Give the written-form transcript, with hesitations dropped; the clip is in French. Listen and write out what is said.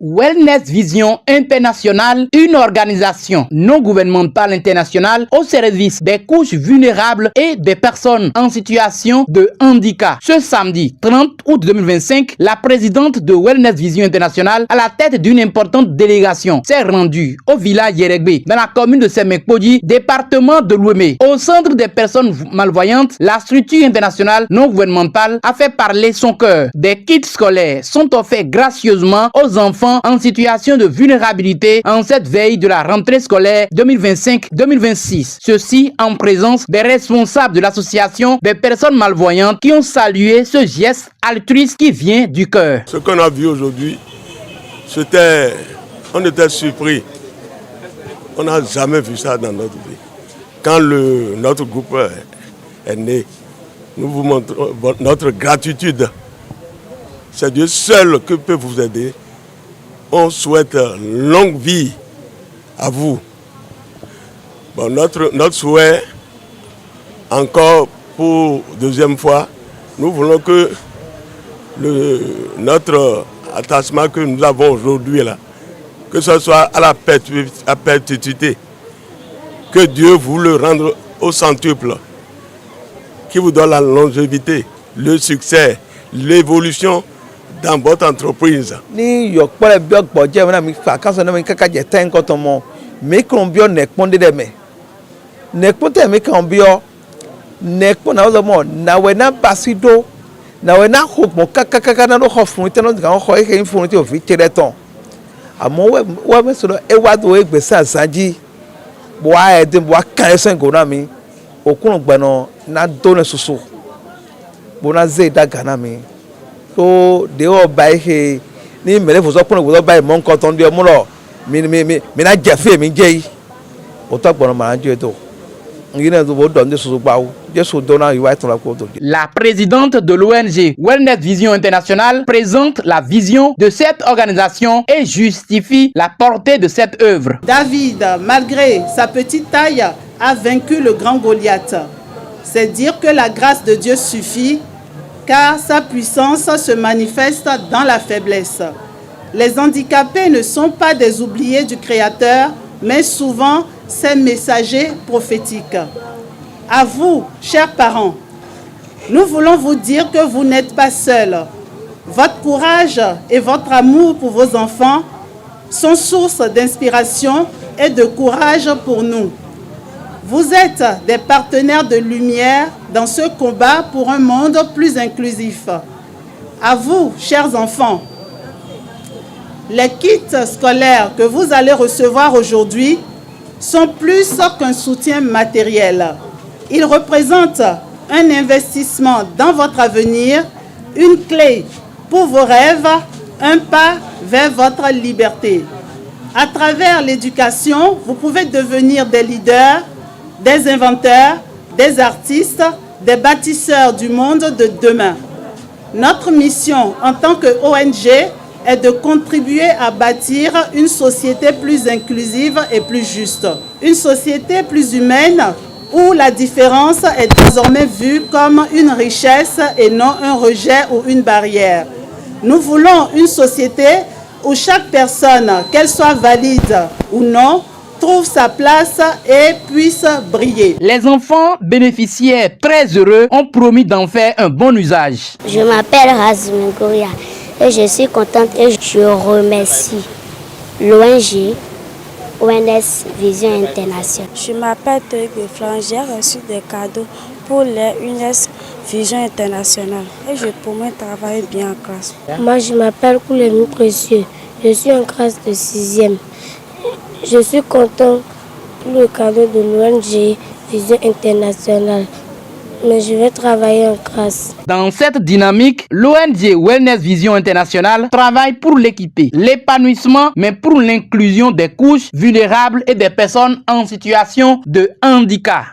Wellness Vision International, une organisation non gouvernementale internationale au service des couches vulnérables et des personnes en situation de handicap. Ce samedi 30 août 2025, la présidente de Wellness Vision International, à la tête d'une importante délégation, s'est rendue au village Yeregbe, dans la commune de Semekpodi, département de l'Ouémé. Au centre des personnes malvoyantes, la structure internationale non gouvernementale a fait parler son cœur. Des kits scolaires sont offerts gracieusement aux enfants en situation de vulnérabilité en cette veille de la rentrée scolaire 2025-2026. Ceci en présence des responsables de l'association des personnes malvoyantes qui ont salué ce geste altruiste qui vient du cœur. Ce qu'on a vu aujourd'hui, on était surpris. On n'a jamais vu ça dans notre vie. Quand notre groupe est né, nous vous montrons notre gratitude. C'est Dieu seul qui peut vous aider. On souhaite longue vie à vous. Bon, notre souhait, encore pour deuxième fois, nous voulons que notre attachement que nous avons aujourd'hui, là, que ce soit à la perpétuité, que Dieu vous le rende au centuple, qui vous donne la longévité, le succès, l'évolution dans votre entreprise. Ni yokpole bio gboje na mi fa kan so na mi kaka je ten ko to mo mi kon bio nekpon de me nekpon te mi kan bio nekpon na lo mo na we na basido na we na hope mo kaka na lo ho fun te no kan ho e ke fun te o fi tere ton amo we me so e wa do e gbese asanji bo a e de bo a kan esen go na mi okun gbeno na do ne soso bo na ze da gana mi so de o bai he ni mele fo so pon wo bai mo nkan ton de mu lo mi na jefe mi je yi o to gboro ma je to ngina do bo don de so gba o je so do na iwa ton la ko to. La présidente de l'ONG Wellness Vision International présente la vision de cette organisation et justifie la portée de cette œuvre. David, malgré sa petite taille, a vaincu le grand Goliath. C'est dire que la grâce de Dieu suffit, car sa puissance se manifeste dans la faiblesse. Les handicapés ne sont pas des oubliés du Créateur, mais souvent ses messagers prophétiques. À vous, chers parents, nous voulons vous dire que vous n'êtes pas seuls. Votre courage et votre amour pour vos enfants sont source d'inspiration et de courage pour nous. Vous êtes des partenaires de lumière dans ce combat pour un monde plus inclusif. À vous, chers enfants, les kits scolaires que vous allez recevoir aujourd'hui sont plus qu'un soutien matériel. Ils représentent un investissement dans votre avenir, une clé pour vos rêves, un pas vers votre liberté. À travers l'éducation, vous pouvez devenir des leaders, des inventeurs, des artistes, des bâtisseurs du monde de demain. Notre mission en tant qu'ONG est de contribuer à bâtir une société plus inclusive et plus juste. Une société plus humaine où la différence est désormais vue comme une richesse et non un rejet ou une barrière. Nous voulons une société où chaque personne, qu'elle soit valide ou non, trouve sa place et puisse briller. Les enfants bénéficiaires très heureux ont promis d'en faire un bon usage. Je m'appelle Razmi Gouria et je suis contente et je remercie l'ONG Wellness Vision International. Je m'appelle Toïk Flan, j'ai reçu des cadeaux pour les Wellness Vision International et je promets travailler bien en classe. Moi je m'appelle Koulemi Précieux, je suis en classe de 6e. Je suis content pour le cadeau de l'ONG Vision International, mais je vais travailler en classe. Dans cette dynamique, l'ONG Wellness Vision International travaille pour l'équité, l'épanouissement, mais pour l'inclusion des couches vulnérables et des personnes en situation de handicap.